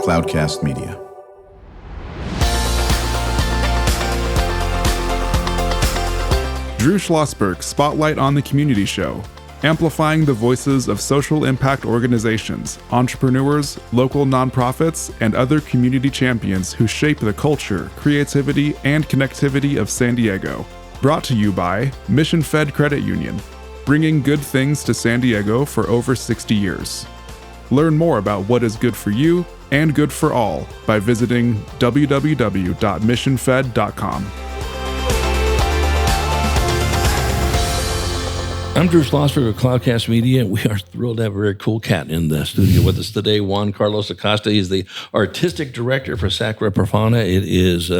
Cloudcast Media. Drew Schlosberg Spotlight on the Community Show, amplifying the voices of social impact organizations, entrepreneurs, local nonprofits, and other community champions who shape the culture, creativity, and connectivity of San Diego. Brought to you by Mission Fed Credit Union, bringing good things to San Diego for over 60 years. Learn more about what is good for you and good for all by visiting www.missionfed.com. I'm Drew Schlosberg of Cloudcast Media. We are thrilled to have a very cool cat in the studio with us today, Juan Carlos Acosta. He's the artistic director for SACRA PROFANA. It is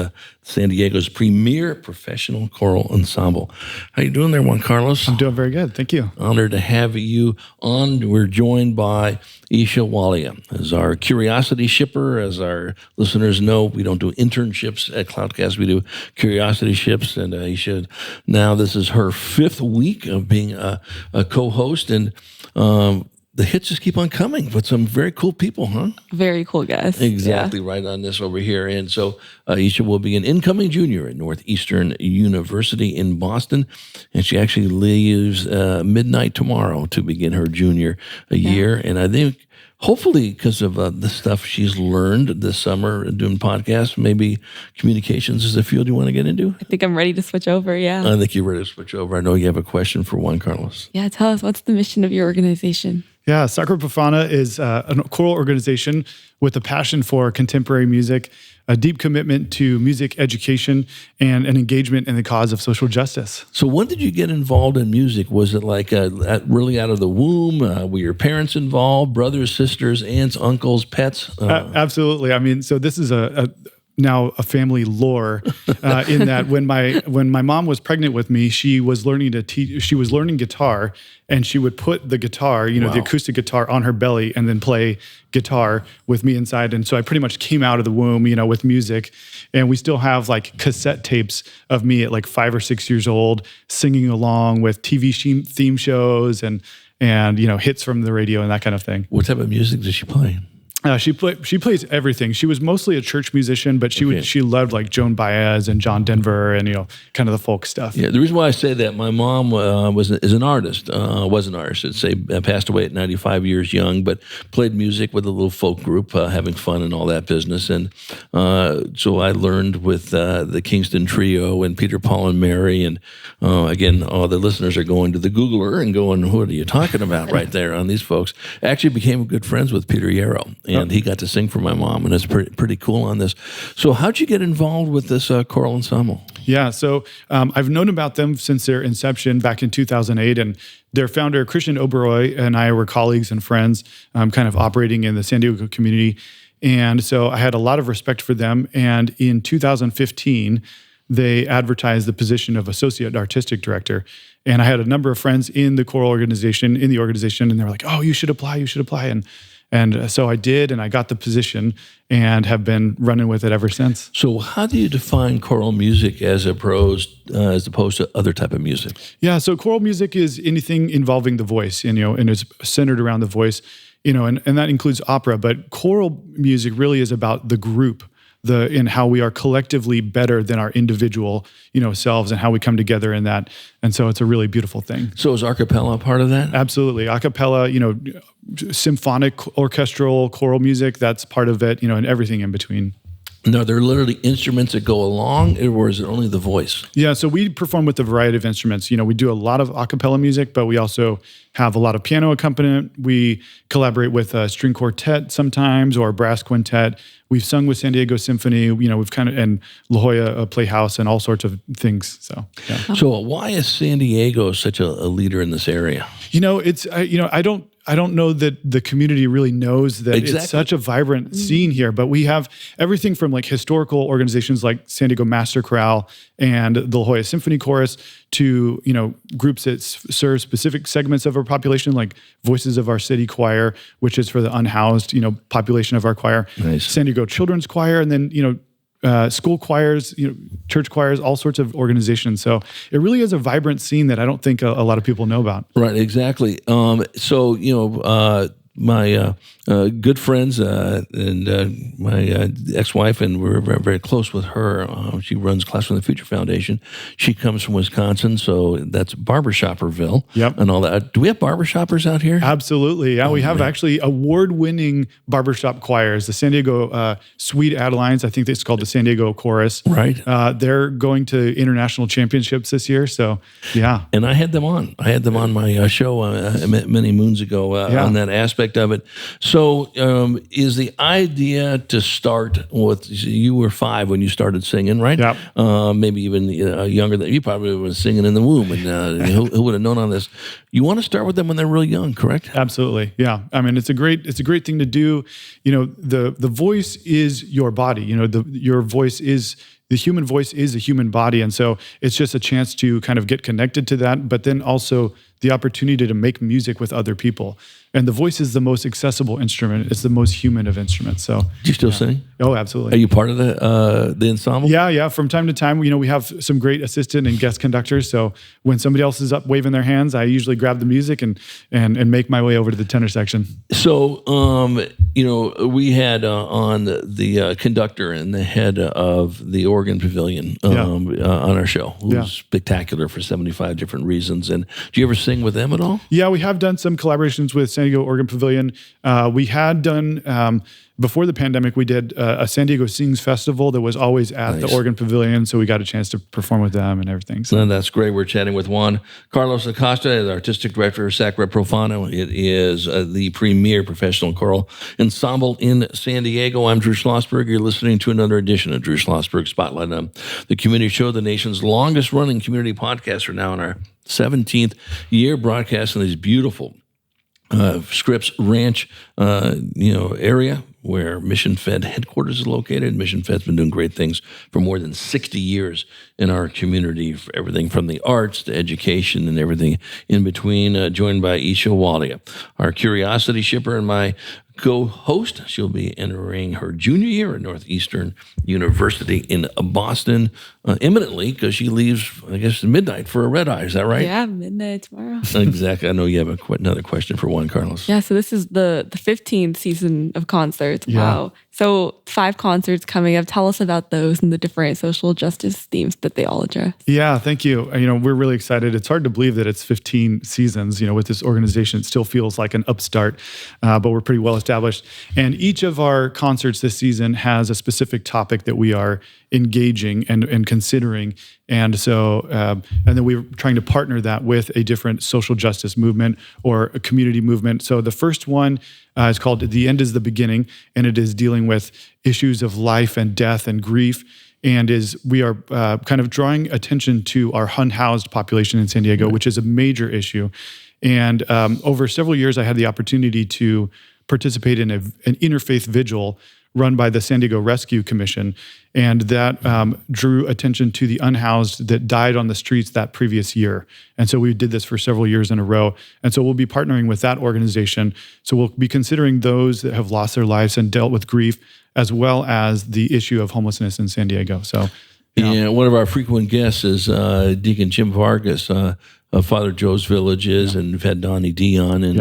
San Diego's premier professional choral ensemble. How you doing there, Juan Carlos? I'm doing very good. Thank you. Honored to have you on. We're joined by Isha Walia as our curiosity shipper. As our listeners know, we don't do internships at Cloudcast. We do curiosity ships. And Isha, now this is her 5th week of being a co-host, and the hits just keep on coming with some very cool people, huh? Very cool guys. Exactly, right on this over here. And so Isha will be an incoming junior at Northeastern University in Boston, and she actually leaves midnight tomorrow to begin her junior year. And I think hopefully because of the stuff she's learned this summer doing podcasts, maybe communications is a field you want to get into? I think I'm ready to switch over, yeah. I think you're ready to switch over. I know you have a question for Juan Carlos. Yeah, tell us, what's the mission of your organization? Yeah, SACRA PROFANA is a choral organization with a passion for contemporary music, a deep commitment to music education, and an engagement in the cause of social justice. So when did you get involved in music? Was it like really out of the womb? Were your parents involved? Brothers, sisters, aunts, uncles, pets? Absolutely. I mean, so this is now a family lore in that when my mom was pregnant with me, she was learning guitar, and she would put the guitar, the acoustic guitar, on her belly and then play guitar with me inside. And so I pretty much came out of the womb, with music. And we still have like cassette tapes of me at like 5 or 6 years old singing along with TV theme shows and hits from the radio and that kind of thing. What type of music does she play? She plays everything. She was mostly a church musician, but she loved like Joan Baez and John Denver and kind of the folk stuff. Yeah, the reason why I say that, my mom was an artist. I'd say, passed away at 95 years young, but played music with a little folk group, having fun and all that business. And so I learned with the Kingston Trio and Peter, Paul, and Mary. And again, all the listeners are going to the Googler and going, "What are you talking about?" right there on these folks. I actually became good friends with Peter Yarrow. And he got to sing for my mom, and it's pretty cool on this. So how'd you get involved with this choral ensemble? Yeah, so I've known about them since their inception back in 2008, and their founder, Christian Oberoi, and I were colleagues and friends kind of operating in the San Diego community. And so I had a lot of respect for them. And in 2015, they advertised the position of associate artistic director. And I had a number of friends in the choral organization, and they were like, "Oh, you should apply. And so I did, and I got the position and have been running with it ever since. So how do you define choral music as opposed to other type of music? Yeah, so choral music is anything involving the voice, and it's centered around the voice, and that includes opera. But choral music really is about the group, in how we are collectively better than our individual, selves, and how we come together in that. And so it's a really beautiful thing. So is a cappella part of that? Absolutely. A cappella, symphonic, orchestral, choral music, that's part of it, and everything in between. No, there are literally instruments that go along, or is it only the voice? Yeah, so we perform with a variety of instruments. We do a lot of a cappella music, but we also have a lot of piano accompaniment. We collaborate with a string quartet sometimes, or a brass quintet. We've sung with San Diego Symphony. We've and La Jolla Playhouse and all sorts of things. So, yeah. So why is San Diego such a leader in this area? It's I don't know that the community really knows that It's such a vibrant scene here, but we have everything from like historical organizations like San Diego Master Chorale and the La Jolla Symphony Chorus to, groups that serve specific segments of our population, like Voices of Our City Choir, which is for the unhoused, population of our choir. Nice. San Diego Children's Choir, and then, school choirs, church choirs, all sorts of organizations. So it really is a vibrant scene that I don't think a lot of people know about. Right, exactly. my good friends and my ex-wife, and we're very, very close with her. She runs Classroom of the Future Foundation. She comes from Wisconsin, so that's Barbershopperville and all that. Do we have barbershoppers out here? Absolutely. Yeah, we have actually award-winning barbershop choirs. The San Diego Sweet Adelines, I think it's called the San Diego Chorus. Right. They're going to international championships this year, so yeah. And I had them on. I had them on my show many moons ago on that aspect of it. So is the idea to start with, you were 5 when you started singing, right? Yep. Maybe even younger than you, probably was singing in the womb, and who would have known on this? You want to start with them when they're really young, correct? Absolutely. Yeah. I mean, it's a great thing to do. You know, the voice is your body. You know, the human voice is a human body. And so it's just a chance to kind of get connected to that, but then also the opportunity to make music with other people. And the voice is the most accessible instrument. It's the most human of instruments. So, do you still sing? Oh, absolutely. Are you part of the ensemble? Yeah. From time to time, you know, we have some great assistant and guest conductors. So when somebody else is up waving their hands, I usually grab the music and make my way over to the tenor section. So, you know, we had on the conductor and the head of the organ pavilion on our show, who's spectacular for 75 different reasons. And do you ever sing with them at all? Yeah, we have done some collaborations with San Diego Organ Pavilion. We had done, before the pandemic, we did a San Diego Sings Festival that was always at the Organ Pavilion, so we got a chance to perform with them and everything. So that's great. We're chatting with Juan Carlos Acosta, the artistic director of SACRA PROFANA. It is the premier professional choral ensemble in San Diego. I'm Drew Schlosberg. You're listening to another edition of Drew Schlosberg Spotlight on the Community Show, the nation's longest-running community podcast. We're now in our 17th year broadcasting these beautiful Scripps Ranch, area where Mission Fed headquarters is located. Mission Fed's been doing great things for more than 60 years in our community, for everything from the arts to education and everything in between. Joined by Isha Walia, our curiosity shipper, and my co-host. She'll be entering her junior year at Northeastern University in Boston imminently, because she leaves, I guess, midnight for a red eye. Is that right? Yeah, midnight tomorrow. Exactly. I know you have another question for Juan Carlos. Yeah, so this is the 15th season of concerts. Yeah. Wow. So 5 concerts coming up. Tell us about those and the different social justice themes that they all address. Yeah, thank you. You know, we're really excited. It's hard to believe that it's 15 seasons. You know, with this organization, it still feels like an upstart, but we're pretty well established. And each of our concerts this season has a specific topic that we are engaging and considering. And so, and then we're trying to partner that with a different social justice movement or a community movement. So the first one is called The End is the Beginning, and it is dealing with issues of life and death and grief. And we are kind of drawing attention to our unhoused population in San Diego, which is a major issue. And over several years, I had the opportunity to participate in an interfaith vigil run by the San Diego Rescue Commission, and that drew attention to the unhoused that died on the streets that previous year. And so we did this for several years in a row. And so we'll be partnering with that organization. So we'll be considering those that have lost their lives and dealt with grief, as well as the issue of homelessness in San Diego. So, yeah, one of our frequent guests is Deacon Jim Vargas, Father Joe's Villages, and we've had Donnie D on in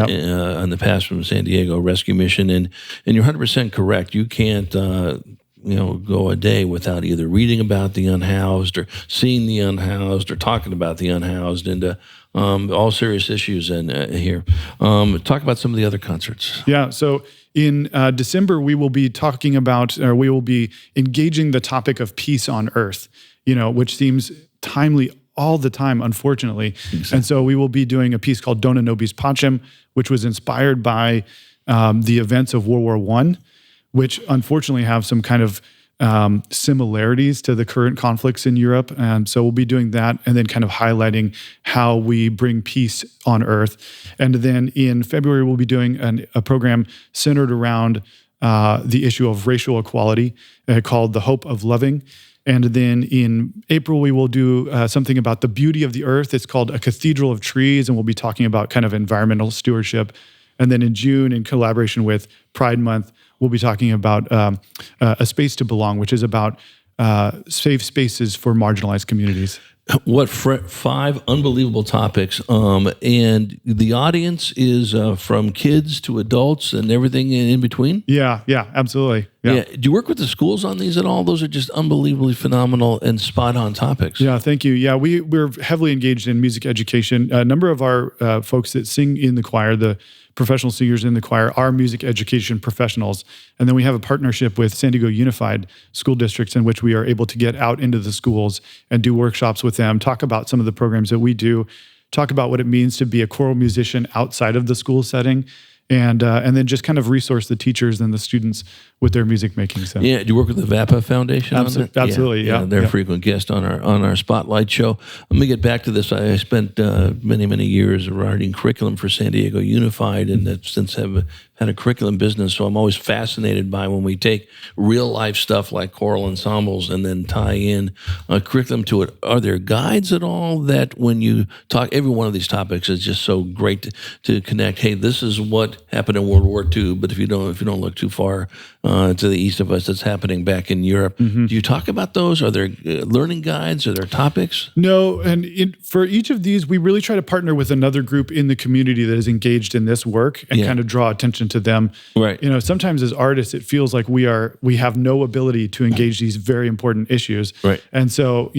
the past from San Diego Rescue Mission. And you're 100% correct. You can't go a day without either reading about the unhoused or seeing the unhoused or talking about the unhoused, and all serious issues here. Talk about some of the other concerts. Yeah, so in December, we will be talking about, or we will be engaging the topic of peace on earth, which seems timely all the time, unfortunately. Exactly. And so we will be doing a piece called Dona Nobis Pacem, which was inspired by the events of World War I, which unfortunately have some kind of similarities to the current conflicts in Europe. And so we'll be doing that, and then kind of highlighting how we bring peace on earth. And then in February, we'll be doing a program centered around the issue of racial equality called The Hope of Loving. And then in April, we will do something about the beauty of the earth. It's called A Cathedral of Trees, and we'll be talking about kind of environmental stewardship. And then in June, in collaboration with Pride Month, we'll be talking about A Space to Belong, which is about safe spaces for marginalized communities. What 5 unbelievable topics, and the audience is from kids to adults and everything in between. Yeah, absolutely. Yeah. Do you work with the schools on these at all? Those are just unbelievably phenomenal and spot on topics. Yeah, thank you. Yeah, we're heavily engaged in music education. A number of our folks that sing in the choir, the professional singers in the choir, are music education professionals. And then we have a partnership with San Diego Unified School Districts in which we are able to get out into the schools and do workshops with them, talk about some of the programs that we do, talk about what it means to be a choral musician outside of the school setting, and then just kind of resource the teachers and the students with their music making. So. Yeah, do you work with the VAPA Foundation? Absolutely, yeah. They're a frequent guest on our Spotlight show. Let me get back to this. I spent many years writing curriculum for San Diego Unified, and have since have had a curriculum business. So I'm always fascinated by when we take real life stuff like choral ensembles and then tie in a curriculum to it. Are there guides at all that when you talk? Every one of these topics is just so great to connect. Hey, this is what happened in World War II, but if you don't look too far to the east of us, it's happening back in Europe. Do you talk about those? Are there learning guides? Are there topics? No, and for each of these, we really try to partner with another group in the community that is engaged in this work and kind of draw attention to them. Right. Sometimes as artists, it feels like we have no ability to engage these very important issues. Right. And so,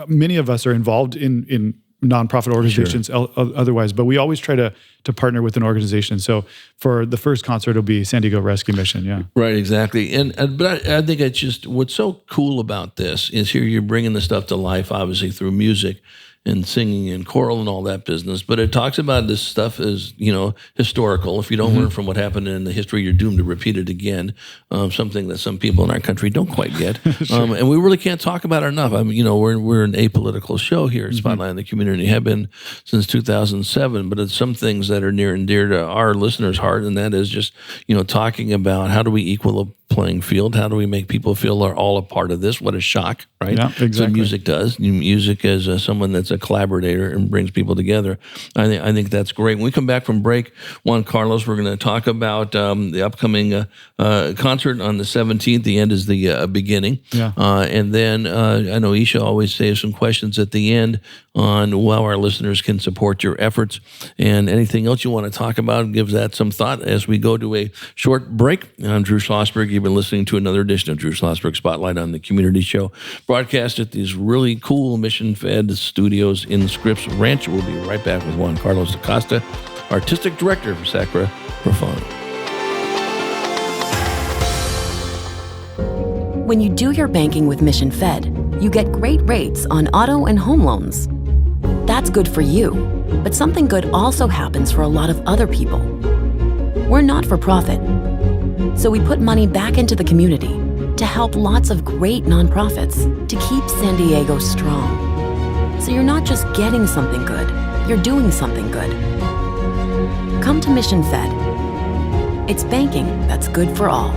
many of us are involved in nonprofit organizations otherwise, but we always try to partner with an organization. So for the first concert, it'll be San Diego Rescue Mission. Yeah. Right, exactly. But I think it's just, what's so cool about this is here you're bringing the stuff to life, obviously through music and singing and choral and all that business. But it talks about this stuff as, historical. If you don't learn from what happened in the history, you're doomed to repeat it again. Something that some people in our country don't quite get. Sure. And we really can't talk about it enough. I mean, we're an apolitical show here at Spotlight in the Community, have been since 2007, but it's some things that are near and dear to our listeners' heart, and that is just, talking about how do we equal a playing field? How do we make people feel they're all a part of this? What a shock, right? Yeah, exactly. So music does. Music as someone that's a collaborator and brings people together. I think that's great. When we come back from break, Juan Carlos, we're going to talk about the upcoming concert on the 17th. The end is the beginning. Yeah. And then I know Isha always saves some questions at the end on how our listeners can support your efforts, and anything else you want to talk about, give that some thought as we go to a short break. I'm Drew Schlosberg. You've been listening to another edition of Drew Schlosberg Spotlight on the Community Show, broadcast at these really cool mission-fed studios in Scripps Ranch. We'll be right back with Juan Carlos Acosta, Artistic Director for SACRA PROFANA. When you do your banking with Mission Fed, you get great rates on auto and home loans. That's good for you, but something good also happens for a lot of other people. We're not for profit, so we put money back into the community to help lots of great nonprofits to keep San Diego strong. So you're not just getting something good, you're doing something good. Come to Mission Fed. It's banking that's good for all.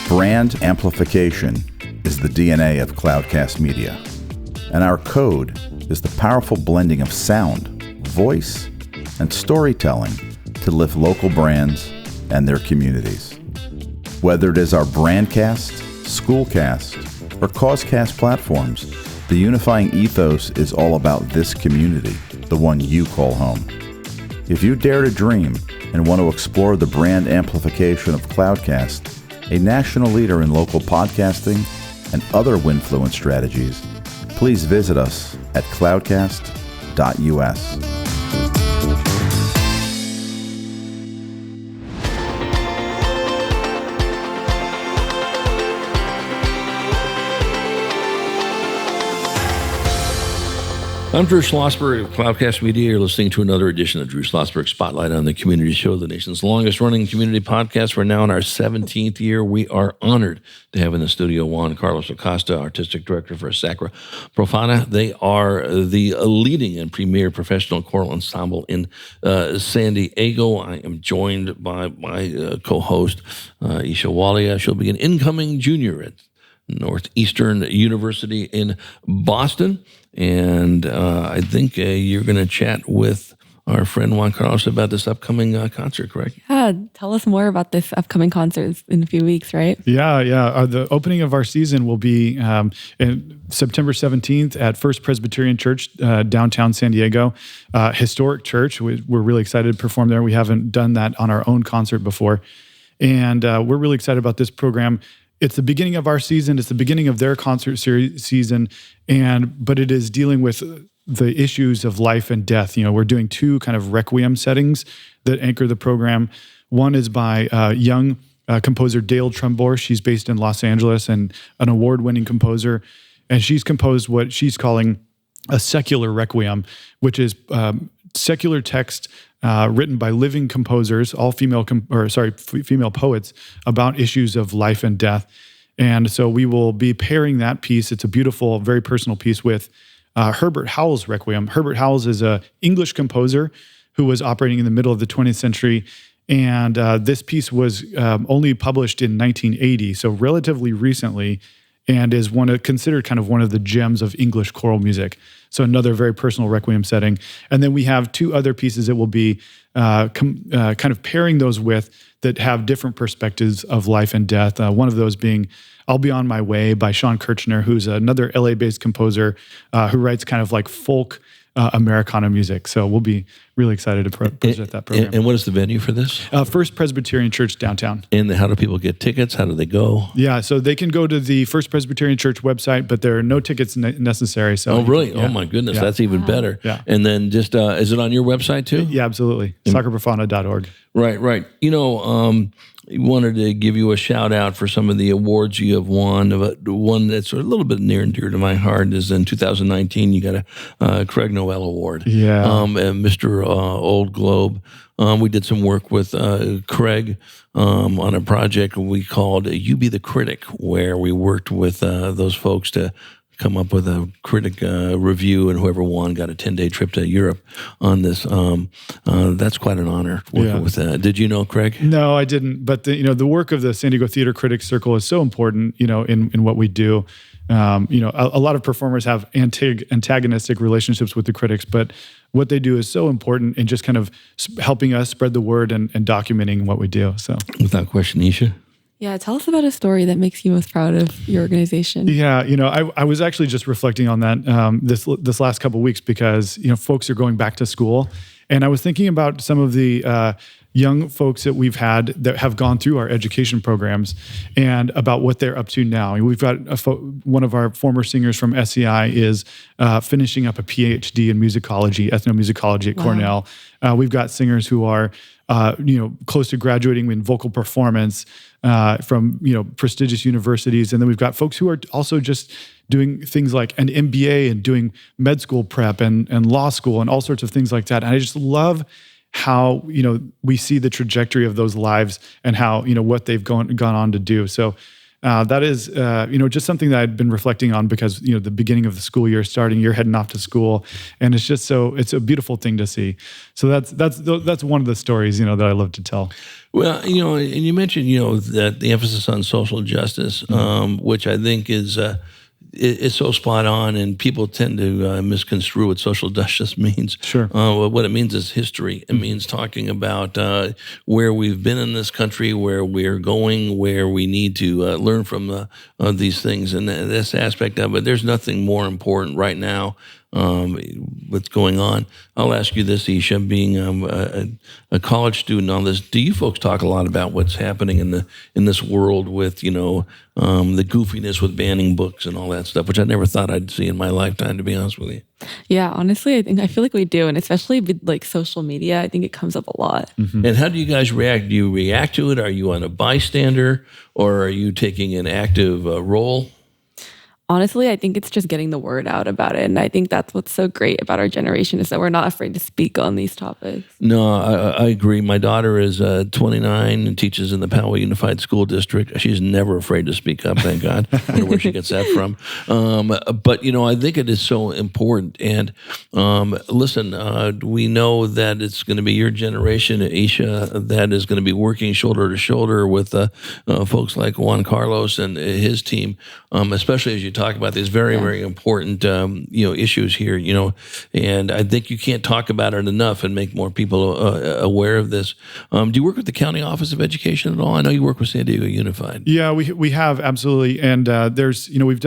Brand amplification is the DNA of Cloudcast Media, and our code is the powerful blending of sound, voice, and storytelling to lift local brands and their communities. Whether it is our Brandcast, Schoolcast, or Causecast platforms, the unifying ethos is all about this community, the one you call home. If you dare to dream and want to explore the brand amplification of Cloudcast, a national leader in local podcasting and other Winfluence strategies, please visit us at cloudcast.us. I'm Drew Schlosberg of Cloudcast Media. You're listening to another edition of Drew Schlosberg Spotlight on the Community Show, the nation's longest-running community podcast. We're now in our 17th year. We are honored to have in the studio Juan Carlos Acosta, Artistic Director for SACRA PROFANA. They are the leading and premier professional choral ensemble in San Diego. I am joined by my co-host, Isha Walia. She'll be an incoming junior at Northeastern University in Boston. And I think you're going to chat with our friend Juan Carlos about this upcoming concert, correct? Yeah, tell us more about this upcoming concert in a few weeks, right? Yeah. The opening of our season will be in September 17th at First Presbyterian Church, downtown San Diego. Historic church. We're really excited to perform there. We haven't done that on our own concert before. And we're really excited about this program. It's the beginning of our season. It's the beginning of their concert series season, but it is dealing with the issues of life and death. We're doing 2 kind of requiem settings that anchor the program. One is by young composer Dale Trumbore. She's based in Los Angeles and an award-winning composer, and she's composed what she's calling a secular requiem, which is secular text written by living composers, all female poets, about issues of life and death. And so we will be pairing that piece. It's a beautiful, very personal piece with Herbert Howell's Requiem. Herbert Howells is an English composer who was operating in the middle of the 20th century. And this piece was only published in 1980, so relatively recently, and is considered kind of one of the gems of English choral music. So another very personal requiem setting. And then we have 2 other pieces that will be kind of pairing those with that have different perspectives of life and death. One of those being I'll Be On My Way by Sean Kirchner, who's another LA-based composer who writes kind of like folk Americana music. So we'll be really excited to present that program. And what is the venue for this? First Presbyterian Church downtown. And how do people get tickets? How do they go? Yeah, so they can go to the First Presbyterian Church website, but there are no tickets necessary. So oh, really? Oh, my goodness. Yeah. That's even better. Yeah. And then just, is it on your website too? Yeah, absolutely. SACRAProfana.org. Right. Wanted to give you a shout out for some of the awards you have won. One that's a little bit near and dear to my heart is in 2019, you got a Craig Noel Award. Yeah. And Mr. Old Globe. We did some work with Craig on a project we called You Be the Critic, where we worked with those folks to come up with a critic review, and whoever won got a 10-day trip to Europe on this. That's quite an honor working with that. Did you know Craig? No, I didn't. But the work of the San Diego Theater Critics Circle is so important, in what we do. A lot of performers have antagonistic relationships with the critics, but what they do is so important in just kind of helping us spread the word and documenting what we do. So, without question, Isha. Yeah, tell us about a story that makes you most proud of your organization. Yeah, I was actually just reflecting on that this last couple of weeks because folks are going back to school, and I was thinking about some of the young folks that we've had that have gone through our education programs and about what they're up to now. We've got one of our former singers from SEI is finishing up a PhD in musicology, ethnomusicology at Cornell. We've got singers who are close to graduating in vocal performance from prestigious universities, and then we've got folks who are also just doing things like an MBA and doing med school prep and law school and all sorts of things like that. And I just love how we see the trajectory of those lives and how what they've gone on to do. So that is just something that I'd been reflecting on because the beginning of the school year starting, you're heading off to school, and it's just it's a beautiful thing to see. So that's one of the stories that I love to tell. Well, and you mentioned that the emphasis on social justice, which I think is so spot on, and people tend to misconstrue what social justice means. Sure. What it means is history. It means talking about where we've been in this country, where we're going, where we need to learn from these things. And this aspect of it, there's nothing more important right now what's going on. I'll ask you this, Isha, being a college student on this, do you folks talk a lot about what's happening in this world with, the goofiness with banning books and all that stuff, which I never thought I'd see in my lifetime, to be honest with you? Yeah, honestly, I feel like we do. And especially with like social media, I think it comes up a lot. Mm-hmm. And how do you guys react? Do you react to it? Are you on a bystander, or are you taking an active role? Honestly, I think it's just getting the word out about it. And I think that's what's so great about our generation is that we're not afraid to speak on these topics. No, I agree. My daughter is 29 and teaches in the Powell Unified School District. She's never afraid to speak up, thank God. I wonder where she gets that from. But, I think it is so important. And listen, we know that it's going to be your generation, Isha, that is going to be working shoulder to shoulder with folks like Juan Carlos and his team, especially as you talk about these very important, issues here, and I think you can't talk about it enough and make more people aware of this. Do you work with the County Office of Education at all? I know you work with San Diego Unified. Yeah, we have, absolutely. And there's, we've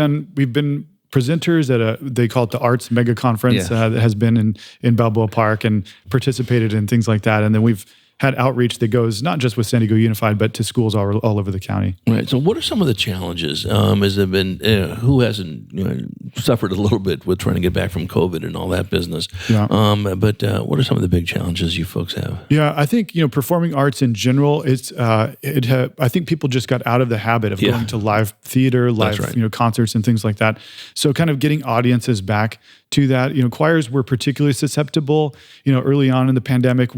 been presenters at they call it the Arts Mega Conference that has been in Balboa Park and participated in things like that. And then we've had outreach that goes not just with San Diego Unified, but to schools all over the county. Right. So what are some of the challenges? Has there been, who hasn't suffered a little bit with trying to get back from COVID and all that business? Yeah. But what are some of the big challenges you folks have? Yeah, I think, performing arts in general, I think people just got out of the habit of going to live theater, live, concerts and things like that. So kind of getting audiences back to that. Choirs were particularly susceptible. Early on in the pandemic,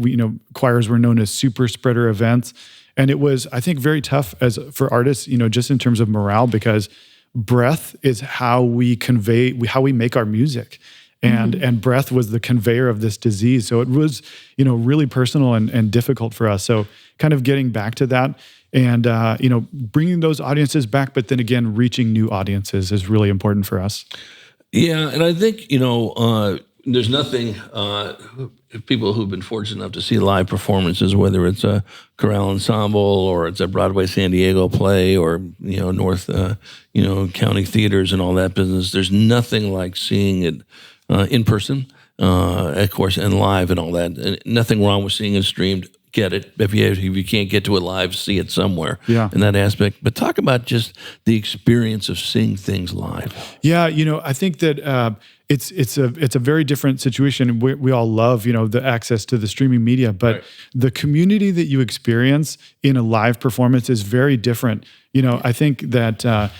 choirs were known as super spreader events. And it was, I think, very tough for artists, just in terms of morale, because breath is how we make our music. And breath was the conveyor of this disease. So it was, really personal and difficult for us. So kind of getting back to that and, bringing those audiences back, but then again, reaching new audiences is really important for us. Yeah, and I think, there's nothing, people who've been fortunate enough to see live performances, whether it's a Choral Ensemble or it's a Broadway San Diego play or, North, county theaters and all that business, there's nothing like seeing it in person, of course, and live and all that. And nothing wrong with seeing it streamed. Get it. If you can't get to it live, see it somewhere in that aspect. But talk about just the experience of seeing things live. Yeah, I think that it's a very different situation. We all love, the access to the streaming media, but the community that you experience in a live performance is very different. I think that,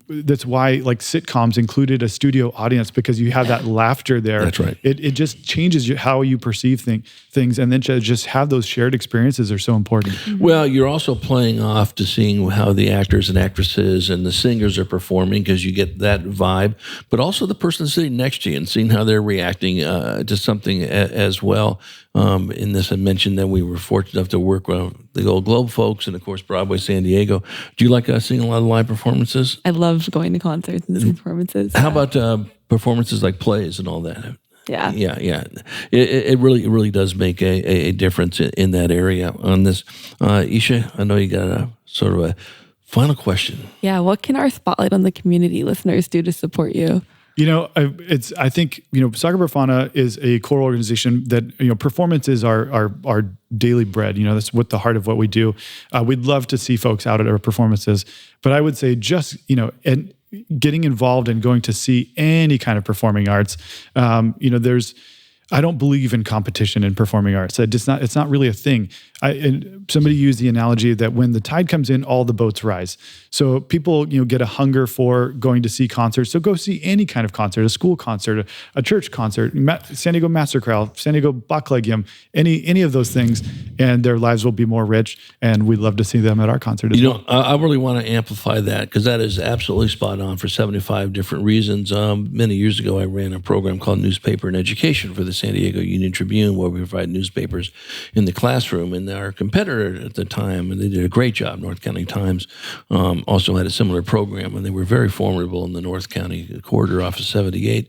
that's why like sitcoms included a studio audience, because you have that laughter there. That's right. It just changes how you perceive things. And then to just have those shared experiences are so important. Well, you're also playing off to seeing how the actors and actresses and the singers are performing, because you get that vibe, but also the person sitting next to you and seeing how they're reacting to something as well. In this, I mentioned that we were fortunate enough to work with the Old Globe folks and, of course, Broadway San Diego. Do you like seeing a lot of live performances? I love going to concerts and performances. How about performances like plays and all that? Yeah. It really does make a difference in that area on this. Isha, I know you got a sort of a final question. Yeah. What can our Spotlight on the Community listeners do to support you? I think SACRA PROFANA is a core organization that performances are daily bread. That's what the heart of what we do. We'd love to see folks out at our performances, but I would say just and getting involved and going to see any kind of performing arts. I don't believe in competition in performing arts. It's not really a thing. Somebody used the analogy that when the tide comes in, all the boats rise. So people, get a hunger for going to see concerts. So go see any kind of concert, a school concert, a church concert, San Diego Master Chorale, San Diego Bachlegium, any of those things, and their lives will be more rich. And we'd love to see them at our concert as well. I really want to amplify that, because that is absolutely spot on for 75 different reasons. Many years ago, I ran a program called Newspaper and Education for the San Diego Union Tribune, where we provide newspapers in the classroom. And our competitor at the time, and they did a great job, North County Times, also had a similar program, and they were very formidable in the North County corridor off of 78.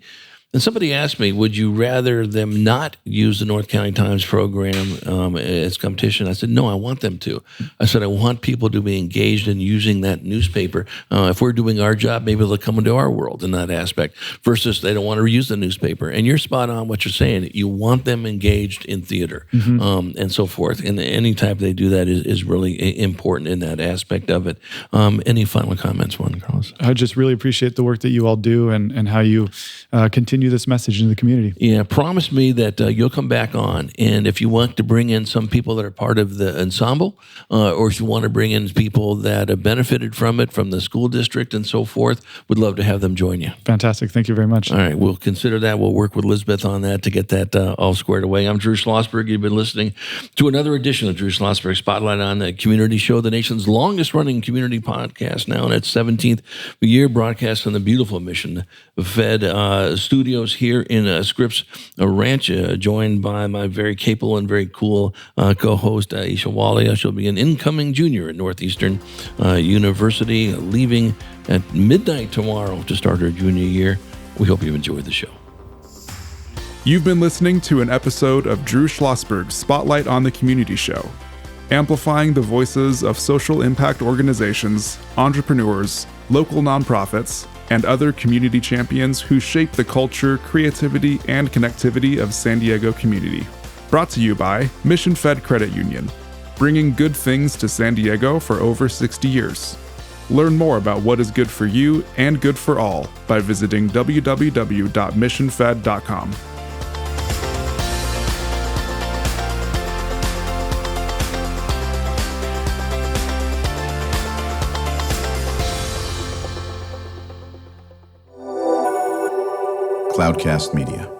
And somebody asked me, would you rather them not use the North County Times program as competition? I said, no, I want them to. I said, I want people to be engaged in using that newspaper. If we're doing our job, maybe they'll come into our world in that aspect, versus they don't want to use the newspaper. And you're spot on what you're saying. You want them engaged in theater and so forth. And any type they do that is really important in that aspect of it. Any final comments, Juan Carlos? I just really appreciate the work that you all do and how you continue this message in the community. Yeah, promise me that you'll come back on, and if you want to bring in some people that are part of the ensemble, or if you want to bring in people that have benefited from it, from the school district and so forth, we'd love to have them join you. Fantastic. Thank you very much. All right, we'll consider that. We'll work with Elizabeth on that to get that all squared away. I'm Drew Schlosberg. You've been listening to another edition of Drew Schlosberg Spotlight on the Community Show, the nation's longest-running community podcast, now in its 17th year, broadcast from the beautiful Mission Fed studio studios here in Scripps Ranch, joined by my very capable and very cool co-host, Aisha Walia. She'll be an incoming junior at Northeastern University, leaving at midnight tomorrow to start her junior year. We hope you've enjoyed the show. You've been listening to an episode of Drew Schlosberg's Spotlight on the Community Show, amplifying the voices of social impact organizations, entrepreneurs, local nonprofits, and other community champions who shape the culture, creativity, and connectivity of San Diego community. Brought to you by Mission Fed Credit Union, bringing good things to San Diego for over 60 years. Learn more about what is good for you and good for all by visiting www.missionfed.com. Cloudcast Media.